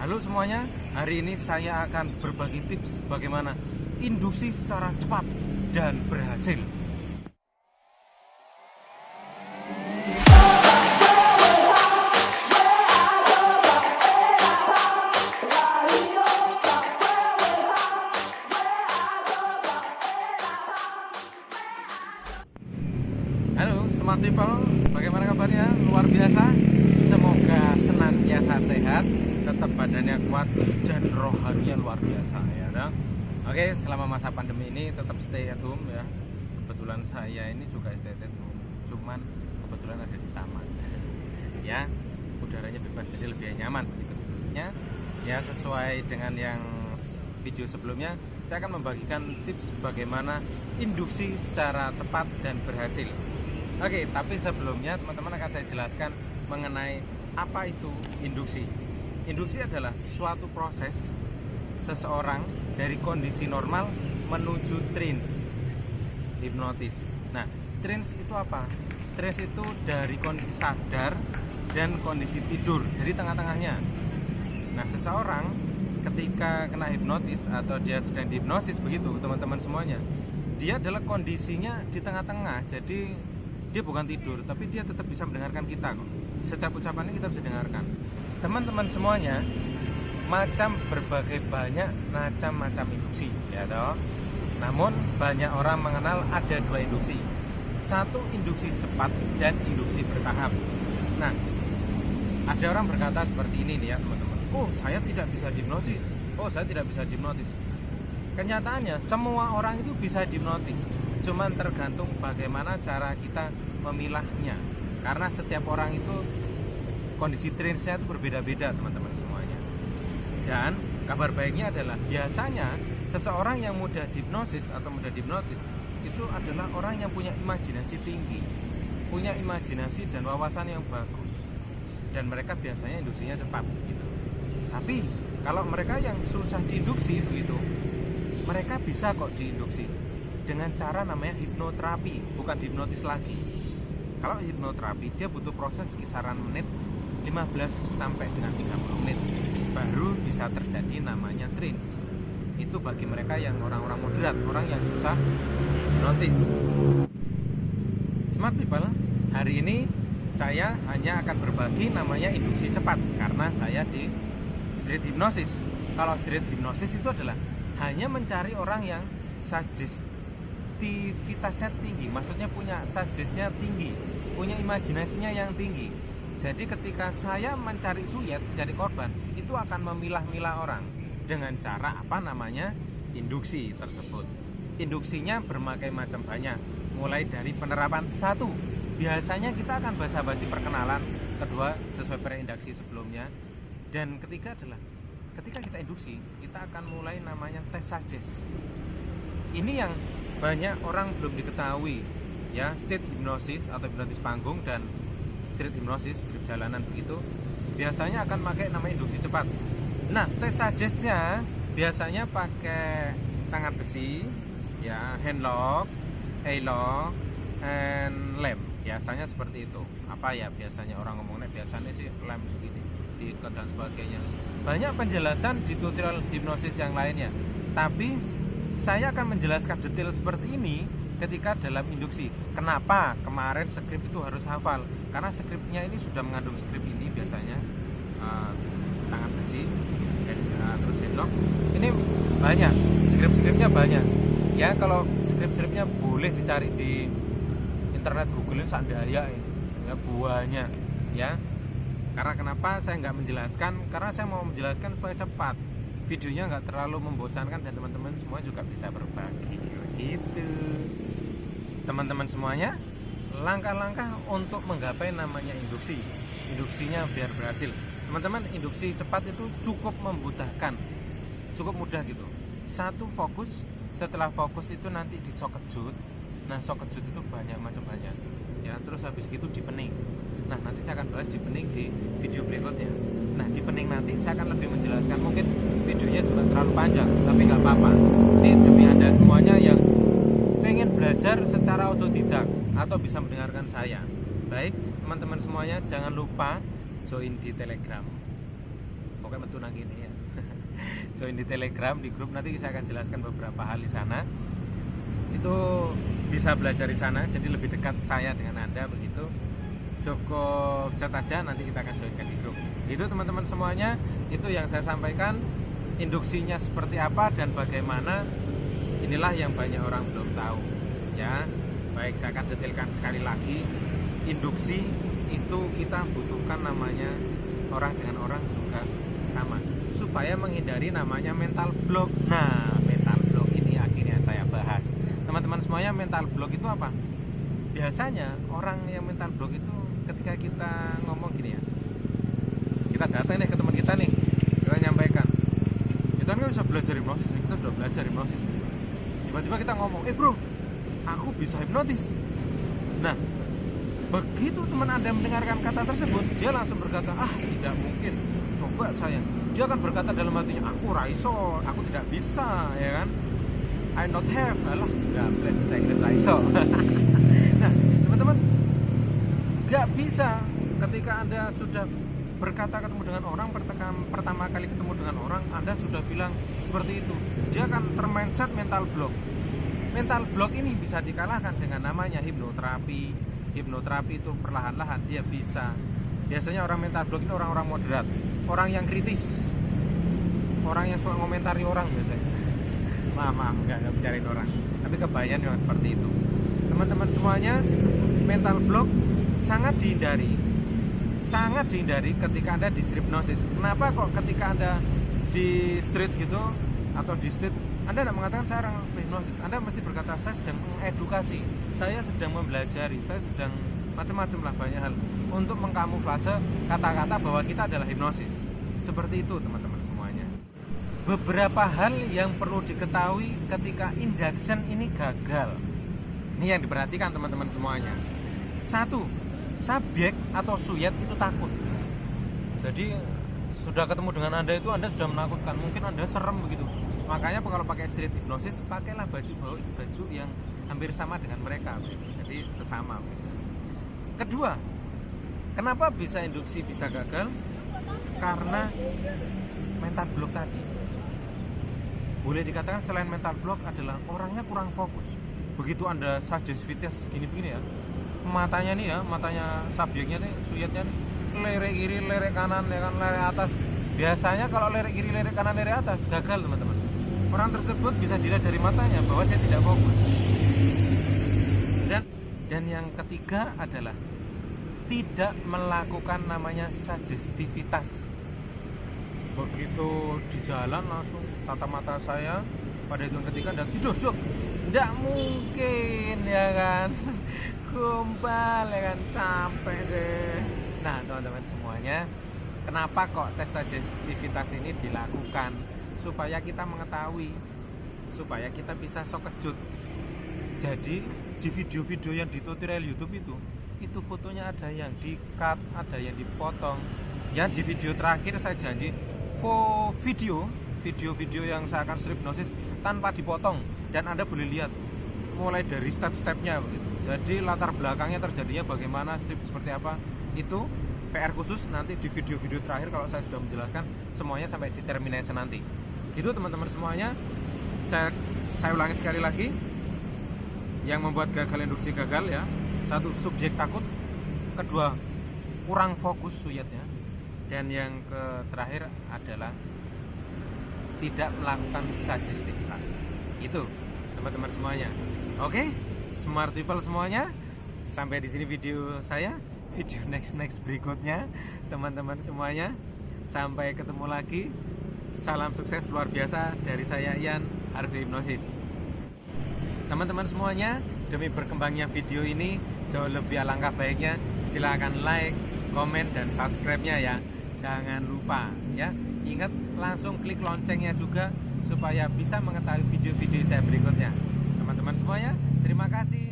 Halo semuanya, hari ini saya akan berbagi tips bagaimana induksi secara cepat dan berhasil. Halo smart people, bagaimana kabarnya? Luar biasa. Semoga senantiasa sehat, tetap badannya kuat dan rohaninya luar biasa ya. Oke, selama masa pandemi ini tetap stay at home ya. Kebetulan saya ini juga stay at home, cuman kebetulan ada di taman. Ya, udaranya bebas jadi lebih nyaman begitu. Ya, sesuai dengan yang video sebelumnya, saya akan membagikan tips bagaimana induksi secara tepat dan berhasil. Oke, tapi sebelumnya teman-teman akan saya jelaskan mengenai apa itu induksi. Induksi adalah suatu proses seseorang dari kondisi normal menuju trance hipnotis. Nah, trance itu apa? Trance itu dari kondisi sadar dan kondisi tidur, jadi tengah-tengahnya. Nah, seseorang ketika kena hipnotis atau dia sedang dihipnosis begitu, teman-teman semuanya, dia adalah kondisinya di tengah-tengah. Jadi dia bukan tidur, tapi dia tetap bisa mendengarkan kita kok. Setiap ucapannya kita bisa dengarkan. Teman-teman semuanya, berbagai banyak macam-macam induksi ya toh. Namun banyak orang mengenal ada dua induksi. Satu induksi cepat dan induksi bertahap. Nah, ada orang berkata seperti ini nih ya teman-teman. Oh, saya tidak bisa dihipnosis. Oh, saya tidak bisa dihipnotis. Kenyataannya semua orang itu bisa dihipnotis. Cuman tergantung bagaimana cara kita memilahnya. Karena setiap orang itu kondisi trance-nya itu berbeda-beda teman-teman semuanya. Dan kabar baiknya adalah biasanya seseorang yang mudah dihipnosis atau mudah dihipnotis itu adalah orang yang punya imajinasi tinggi, punya imajinasi dan wawasan yang bagus, dan mereka biasanya induksinya cepat gitu. Tapi kalau mereka yang susah diinduksi begitu, mereka bisa kok diinduksi dengan cara namanya hipnoterapi, bukan hipnotis lagi. Kalau hipnoterapi dia butuh proses kisaran menit 15 sampai dengan 30 menit baru bisa terjadi namanya trance. Itu bagi mereka yang orang-orang moderat, orang yang susah hipnotis. Smart people, hari ini saya hanya akan berbagi namanya induksi cepat karena saya di street hypnosis. Kalau street hypnosis itu adalah hanya mencari orang yang sugestivitasnya tinggi, maksudnya punya suggestnya tinggi, punya imajinasinya yang tinggi. Jadi ketika saya mencari suyet, mencari korban, itu akan memilah-milah orang dengan cara apa namanya induksi tersebut. Induksinya berbagai macam banyak, mulai dari penerapan satu, biasanya kita akan basa-basi perkenalan, kedua sesuai preinduksi sebelumnya, dan ketiga adalah ketika kita induksi, kita akan mulai namanya tes suggest. Ini yang banyak orang belum diketahui ya, state hipnosis atau hipnotis panggung dan street hipnosis, street jalanan begitu, biasanya akan pakai nama induksi cepat. Nah, tes suggestnya biasanya pakai tangan besi ya, hand lock, eye lock, and lem. Biasanya seperti itu. Apa ya biasanya orang ngomongnya, biasanya sih lem begini, diikat dan sebagainya. Banyak penjelasan di tutorial hipnosis yang lainnya. Tapi saya akan menjelaskan detail seperti ini ketika dalam induksi. Kenapa kemarin skrip itu harus hafal? Karena skripnya ini sudah mengandung skrip ini biasanya, tangan besi, terus headlock. Ini banyak, skrip-skripnya banyak. Ya, kalau skrip-skripnya boleh dicari di internet, googlein sandaya ini, ya banyak. Ya, karena kenapa saya nggak menjelaskan? Karena saya mau menjelaskan supaya cepat, videonya nggak terlalu membosankan dan teman-teman semua juga bisa berbagi. Gitu. Teman-teman semuanya, langkah-langkah untuk menggapai namanya induksi. Induksinya biar berhasil. Teman-teman, induksi cepat itu cukup memudahkan, cukup mudah gitu. Satu, fokus. Setelah fokus itu nanti di shock kejut. Nah, shock kejut itu banyak macam banyak. Ya, terus habis gitu dipening. Nah, nanti saya akan bahas dipening di video berikutnya. Nah, dipening nanti saya akan lebih menjelaskan. Mungkin videonya juga terlalu panjang, tapi nggak apa-apa. Ini demi Anda semuanya yang pengen belajar secara otodidak atau bisa mendengarkan saya. Baik, teman-teman semuanya, jangan lupa join di Telegram. pokoknya metu nang kene ya. Join di Telegram, di grup, nanti saya akan jelaskan beberapa hal di sana. Itu bisa belajar di sana, jadi lebih dekat saya dengan Anda begitu. Cukup chat aja, nanti kita akan joinkan di grup. Itu teman-teman semuanya, itu yang saya sampaikan. Induksinya seperti apa dan bagaimana, inilah yang banyak orang belum tahu ya. Baik, saya akan detailkan sekali lagi. Induksi itu kita butuhkan namanya orang dengan orang juga sama, supaya menghindari namanya mental block. Nah, mental block ini akhirnya saya bahas. Teman-teman semuanya, mental block itu apa? Biasanya orang yang mental block itu ketika kita ngomong gini ya, kita datang nih ke teman kita nih, kita nyampaikan, kita kan bisa belajar hipnosis, kita sudah belajar hipnosis. Tiba-tiba kita ngomong, bro, aku bisa hipnotis. Nah, begitu teman Anda mendengarkan kata tersebut, dia langsung berkata, tidak mungkin, coba saya. Dia akan berkata dalam hatinya, aku raiso, aku tidak bisa, ya kan? I not have, alah, gablet, saya kira raiso. Nah, teman-teman, gak bisa ketika Anda sudah berkata ketemu dengan orang, pertama kali ketemu dengan orang, Anda sudah bilang seperti itu, dia akan termindset mental block. Mental block ini bisa dikalahkan dengan namanya hipnoterapi. Hipnoterapi itu perlahan-lahan dia bisa. Biasanya orang mental block ini orang-orang moderat, orang yang kritis, orang yang suka ngomentari orang biasanya. Maaf, nggak bicarain orang, tapi kebayang yang seperti itu. Teman-teman semuanya, mental block sangat dihindari ketika Anda di street hypnosis. Kenapa kok ketika Anda di street gitu atau di street Anda tidak mengatakan saya orang hipnosis? Anda mesti berkata saya sedang mengedukasi, saya sedang mempelajari, saya sedang macam-macam lah, banyak hal untuk mengkamuflase kata-kata bahwa kita adalah hipnosis. Seperti itu teman-teman semuanya. Beberapa hal yang perlu diketahui ketika induction ini gagal. Ini yang diperhatikan teman-teman semuanya. Satu, subjek atau suyet itu takut. Jadi sudah ketemu dengan Anda itu Anda sudah menakutkan, mungkin Anda serem begitu. Makanya kalau pakai street hypnosis, pakailah baju yang hampir sama dengan mereka, jadi sesama. Kedua, kenapa bisa induksi bisa gagal? Karena mental block tadi. Boleh dikatakan selain mental block adalah orangnya kurang fokus. Begitu Anda suggestivitas gini-begini ya, matanya nih ya, matanya subjeknya nih, suyetnya nih, lerek kiri, lerek kanan, ya kan, lerek atas. Biasanya kalau lerek kiri, lerek kanan, lerek atas, gagal teman-teman. Orang tersebut bisa dilihat dari matanya bahwa saya tidak fokus. Dan yang ketiga adalah tidak melakukan namanya suggestivitas. Begitu di jalan langsung tatap mata saya pada hitungan ketiga dan tidur, tidak mungkin ya kan. Gumpal ya kan, capek deh. Nah teman-teman semuanya, kenapa kok tes suggestivitas ini dilakukan? Supaya kita mengetahui, supaya kita bisa sok kejut. Jadi di video-video yang di tutorial YouTube itu fotonya ada yang di-cut, ada yang dipotong. Ya di video terakhir saya janji video yang saya akan strip hypnosis tanpa dipotong, dan Anda boleh lihat mulai dari step-stepnya begitu. Jadi latar belakangnya terjadinya bagaimana, strip seperti apa, itu PR khusus nanti di video-video terakhir kalau saya sudah menjelaskan semuanya sampai di termination nanti. Gitu teman-teman semuanya. Saya ulangi sekali lagi. Yang membuat gagal induksi gagal ya. Satu, subjek takut. Kedua, kurang fokus suyetnya. Dan yang terakhir adalah tidak melakukan suggestivitas. Itu teman-teman semuanya. Oke, smart people semuanya. Sampai di sini video saya. Video next berikutnya teman-teman semuanya. Sampai ketemu lagi. Salam sukses luar biasa dari saya Ian, Harvey Hipnosis. Teman-teman semuanya, demi berkembangnya video ini jauh lebih alangkah baiknya silakan like, komen, dan subscribe-nya ya. Jangan lupa ya. Ingat langsung klik loncengnya juga supaya bisa mengetahui video-video saya berikutnya. Teman-teman semuanya, terima kasih.